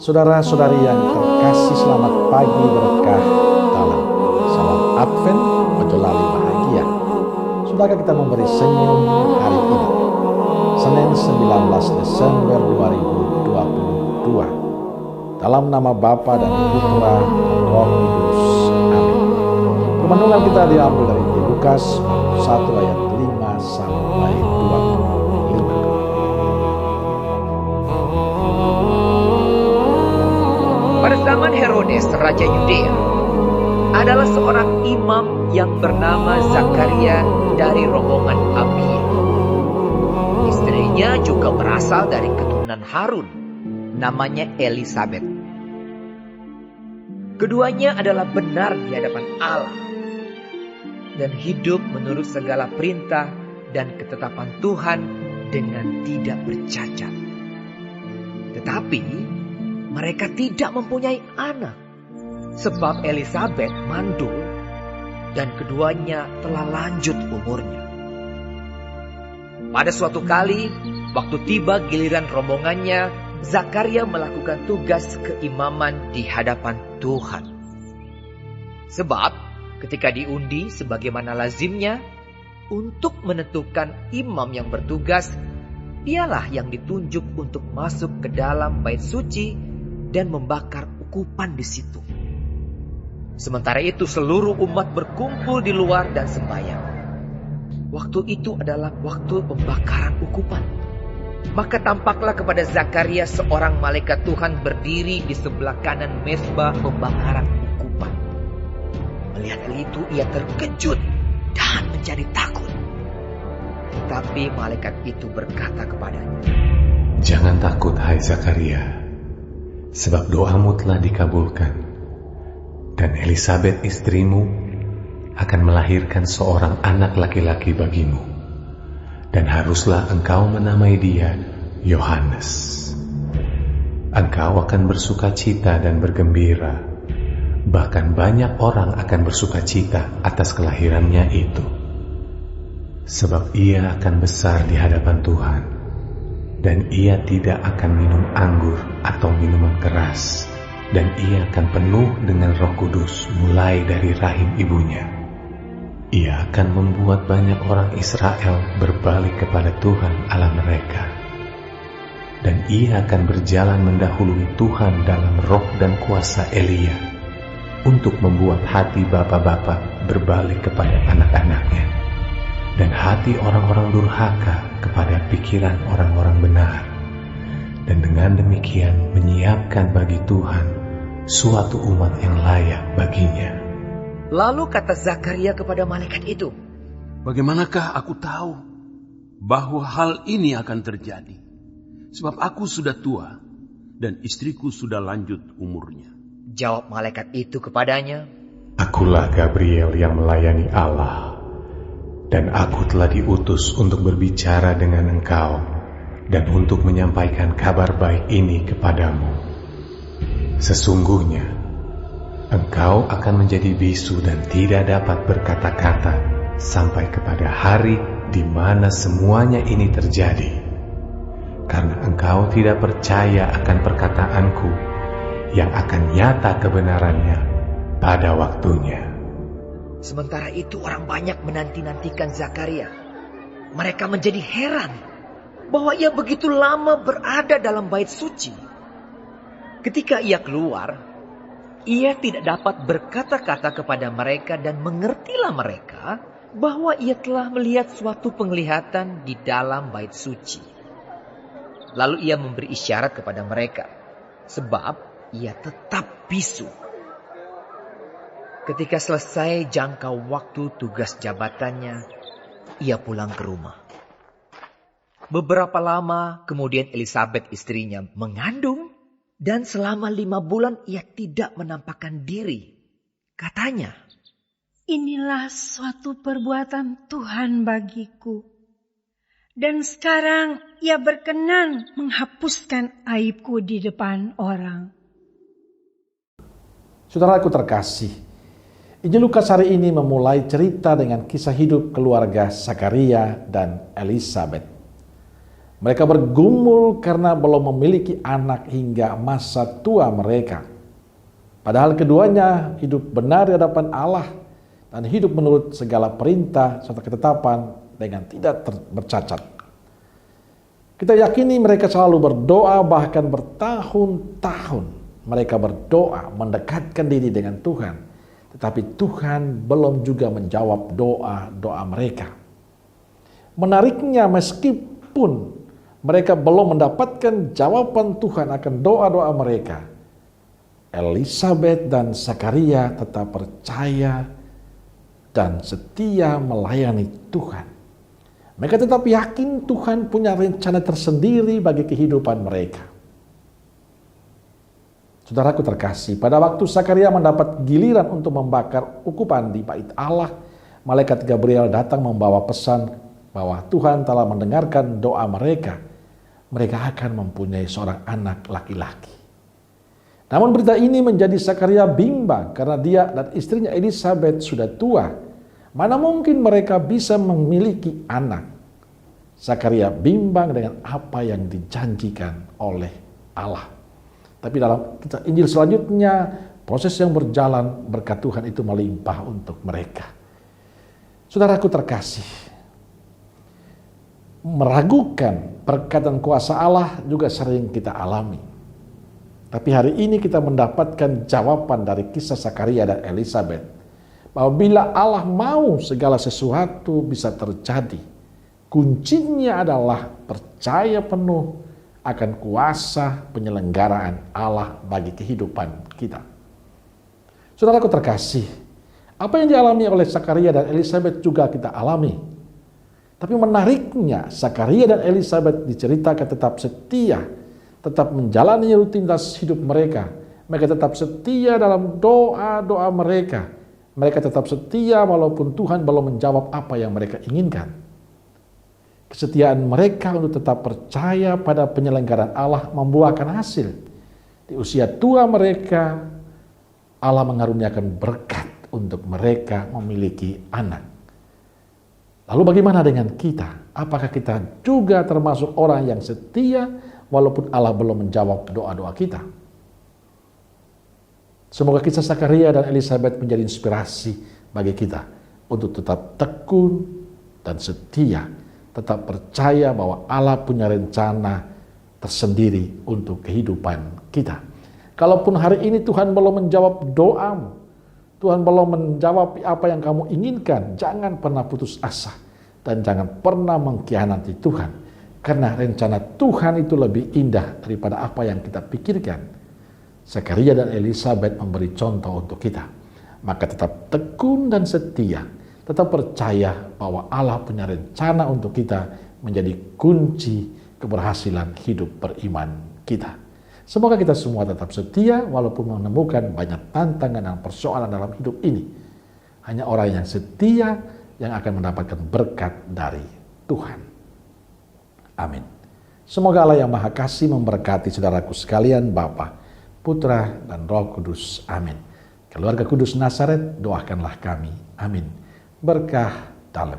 Saudara-saudari yang terkasih, selamat pagi berkah dalam salam Advent menjelali bahagia. Sudahkah kita memberi senyum hari ini, Senin 19 Desember 2022, dalam nama Bapa dan Putra Roh Kudus. Amin. Renungan kita diambil dari Lukas 1 ayat 5 sampai 25. Pada zaman Herodes, Raja Yudea, adalah seorang imam yang bernama Zakaria dari rombongan Abiya. Istrinya juga berasal dari keturunan Harun, namanya Elisabet. Keduanya adalah benar di hadapan Allah dan hidup menurut segala perintah dan ketetapan Tuhan dengan tidak bercacat. Tetapi mereka tidak mempunyai anak, sebab Elisabet mandul dan keduanya telah lanjut umurnya. Pada suatu kali, waktu tiba giliran rombongannya, Zakaria melakukan tugas keimaman di hadapan Tuhan. Sebab ketika diundi sebagaimana lazimnya, untuk menentukan imam yang bertugas, dialah yang ditunjuk untuk masuk ke dalam bait suci dan membakar ukupan di situ. Sementara itu seluruh umat berkumpul di luar dan sembahyang. Waktu itu adalah waktu pembakaran ukupan. Maka tampaklah kepada Zakaria seorang malaikat Tuhan berdiri di sebelah kanan mezbah pembakaran ukupan. Melihat hal itu ia terkejut dan menjadi takut. Tetapi malaikat itu berkata kepadanya, "Jangan takut, hai Zakaria, sebab doamu telah dikabulkan, dan Elisabet istrimu akan melahirkan seorang anak laki-laki bagimu, dan haruslah engkau menamai dia Yohanes. Engkau akan bersukacita dan bergembira, bahkan banyak orang akan bersukacita atas kelahirannya itu, sebab ia akan besar di hadapan Tuhan, dan ia tidak akan minum anggur atau minuman keras, dan ia akan penuh dengan Roh Kudus mulai dari rahim ibunya. Ia akan membuat banyak orang Israel berbalik kepada Tuhan Allah mereka, dan ia akan berjalan mendahului Tuhan dalam roh dan kuasa Elia, untuk membuat hati bapa-bapa berbalik kepada anak-anaknya, dan hati orang-orang durhaka kepada pikiran orang-orang benar, dan dengan demikian menyiapkan bagi Tuhan suatu umat yang layak baginya." Lalu kata Zakaria kepada malaikat itu, "Bagaimanakah aku tahu bahwa hal ini akan terjadi? Sebab aku sudah tua dan istriku sudah lanjut umurnya." Jawab malaikat itu kepadanya, "Akulah Gabriel yang melayani Allah, dan aku telah diutus untuk berbicara dengan engkau dan untuk menyampaikan kabar baik ini kepadamu. Sesungguhnya engkau akan menjadi bisu dan tidak dapat berkata-kata sampai kepada hari di mana semuanya ini terjadi, karena engkau tidak percaya akan perkataanku yang akan nyata kebenarannya pada waktunya." Sementara itu orang banyak menanti-nantikan Zakaria. Mereka menjadi heran bahwa ia begitu lama berada dalam bait suci. Ketika ia keluar, ia tidak dapat berkata-kata kepada mereka, dan mengertilah mereka bahwa ia telah melihat suatu penglihatan di dalam bait suci. Lalu ia memberi isyarat kepada mereka, sebab ia tetap bisu. Ketika selesai jangka waktu tugas jabatannya, ia pulang ke rumah. Beberapa lama kemudian Elisabet istrinya mengandung, dan selama 5 bulan ia tidak menampakkan diri. Katanya, "Inilah suatu perbuatan Tuhan bagiku, dan sekarang ia berkenan menghapuskan aibku di depan orang." Saudaraku terkasih, Injil Lukas hari ini memulai cerita dengan kisah hidup keluarga Zakaria dan Elisabet. Mereka bergumul karena belum memiliki anak hingga masa tua mereka. Padahal keduanya hidup benar di hadapan Allah dan hidup menurut segala perintah serta ketetapan dengan tidak bercacat. Kita yakini mereka selalu berdoa bahkan bertahun-tahun. Mereka berdoa mendekatkan diri dengan Tuhan. Tetapi Tuhan belum juga menjawab doa-doa mereka. Menariknya meskipun mereka belum mendapatkan jawaban Tuhan akan doa-doa mereka, Elisabet dan Zakaria tetap percaya dan setia melayani Tuhan. Mereka tetap yakin Tuhan punya rencana tersendiri bagi kehidupan mereka. Saudaraku terkasih, pada waktu Zakaria mendapat giliran untuk membakar ukupan di bait Allah, malaikat Gabriel datang membawa pesan bahwa Tuhan telah mendengarkan doa mereka. Mereka akan mempunyai seorang anak laki-laki. Namun berita ini menjadi Zakaria bimbang karena dia dan istrinya Elisabet sudah tua. Mana mungkin mereka bisa memiliki anak? Zakaria bimbang dengan apa yang dijanjikan oleh Allah. Tapi dalam Injil selanjutnya, proses yang berjalan berkat Tuhan itu melimpah untuk mereka. Saudaraku terkasih, meragukan berkat dan kuasa Allah juga sering kita alami. Tapi hari ini kita mendapatkan jawaban dari kisah Zakaria dan Elisabet, bahwa bila Allah mau segala sesuatu bisa terjadi. Kuncinya adalah percaya penuh akan kuasa penyelenggaraan Allah bagi kehidupan kita. Saudaraku terkasih, apa yang dialami oleh Zakaria dan Elisabet juga kita alami. Tapi menariknya, Zakaria dan Elisabet diceritakan tetap setia, tetap menjalani rutinitas hidup mereka. Mereka tetap setia dalam doa-doa mereka. Mereka tetap setia walaupun Tuhan belum menjawab apa yang mereka inginkan. Kesetiaan mereka untuk tetap percaya pada penyelenggaraan Allah membuahkan hasil. Di usia tua mereka, Allah mengaruniakan berkat untuk mereka memiliki anak. Lalu bagaimana dengan kita? Apakah kita juga termasuk orang yang setia walaupun Allah belum menjawab doa-doa kita? Semoga kisah Zakaria dan Elisabet menjadi inspirasi bagi kita untuk tetap tekun dan setia, tetap percaya bahwa Allah punya rencana tersendiri untuk kehidupan kita. Kalaupun hari ini Tuhan belum menjawab doamu, Tuhan belum menjawab apa yang kamu inginkan, jangan pernah putus asa dan jangan pernah mengkhianati Tuhan. Karena rencana Tuhan itu lebih indah daripada apa yang kita pikirkan. Zakaria dan Elisabet memberi contoh untuk kita. Maka tetap tekun dan setia, tetap percaya bahwa Allah punya rencana untuk kita menjadi kunci keberhasilan hidup beriman kita. Semoga kita semua tetap setia walaupun menemukan banyak tantangan dan persoalan dalam hidup ini. Hanya orang yang setia yang akan mendapatkan berkat dari Tuhan. Amin. Semoga Allah yang Maha Kasih memberkati saudaraku sekalian, Bapa, Putra, dan Roh Kudus. Amin. Keluarga Kudus Nazaret, doakanlah kami. Amin. Berkah dalam.